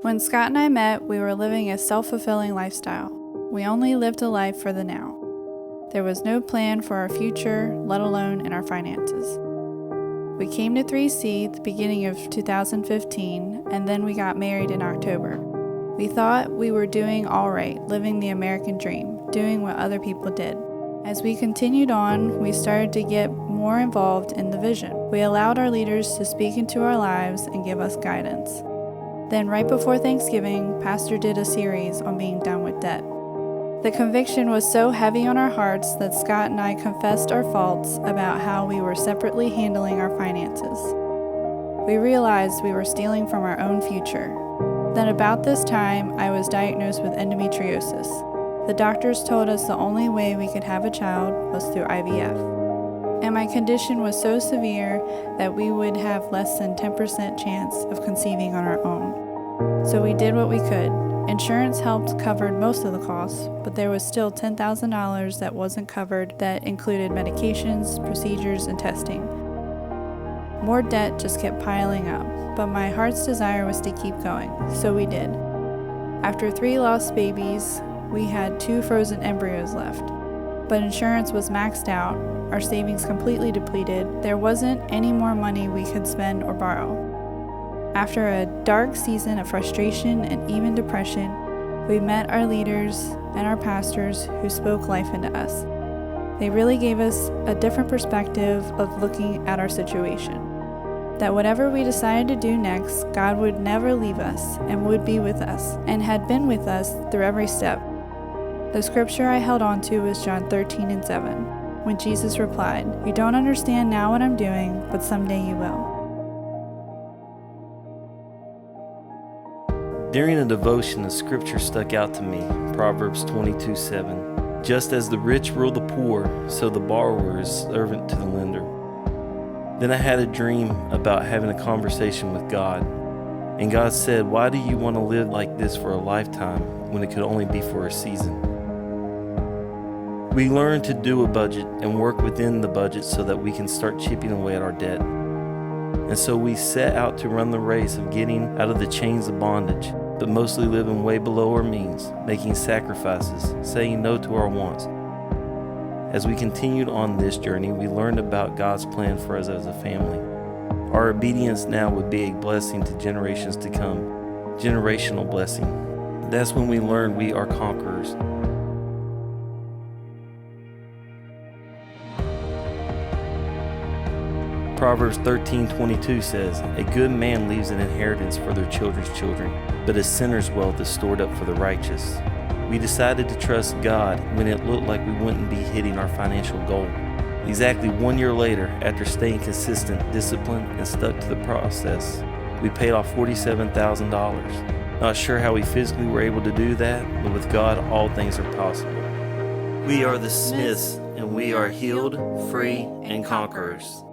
When Scott and I met, we were living a self-fulfilling lifestyle. We only lived a life for the now. There was no plan for our future, let alone in our finances. We came to 3C at the beginning of 2015, and then we got married in October. We thought we were doing all right, living the American dream, doing what other people did. As we continued on, we started to get more involved in the vision. We allowed our leaders to speak into our lives and give us guidance. Then right before Thanksgiving, Pastor did a series on being done with debt. The conviction was so heavy on our hearts that Scott and I confessed our faults about how we were separately handling our finances. We realized we were stealing from our own future. Then about this time, I was diagnosed with endometriosis. The doctors told us the only way we could have a child was through IVF. And my condition was so severe that we would have less than 10% chance of conceiving on our own. So we did what we could. Insurance helped cover most of the costs, but there was still $10,000 that wasn't covered that included medications, procedures, and testing. More debt just kept piling up, but my heart's desire was to keep going, so we did. After 3 lost babies, we had 2 frozen embryos left. But insurance was maxed out, our savings completely depleted, there wasn't any more money we could spend or borrow. After a dark season of frustration and even depression, we met our leaders and our pastors who spoke life into us. They really gave us a different perspective of looking at our situation. That whatever we decided to do next, God would never leave us and would be with us, and had been with us through every step. The scripture I held on to was John 13:7, when Jesus replied, "You don't understand now what I'm doing, but someday you will." During a devotion, a scripture stuck out to me, Proverbs 22:7. Just as the rich rule the poor, so the borrower is servant to the lender. Then I had a dream about having a conversation with God. And God said, "Why do you want to live like this for a lifetime when it could only be for a season?" We learn to do a budget and work within the budget so that we can start chipping away at our debt. And so we set out to run the race of getting out of the chains of bondage, but mostly living way below our means, making sacrifices, saying no to our wants. As we continued on this journey, we learned about God's plan for us as a family. Our obedience now would be a blessing to generations to come, generational blessing. That's when we learned we are conquerors. Proverbs 13:22 says, "A good man leaves an inheritance for their children's children, but a sinner's wealth is stored up for the righteous." We decided to trust God when it looked like we wouldn't be hitting our financial goal. Exactly 1 year later, after staying consistent, disciplined, and stuck to the process, we paid off $47,000. Not sure how we physically were able to do that, but with God, all things are possible. We are the Smiths, and we are healed, free, and conquerors.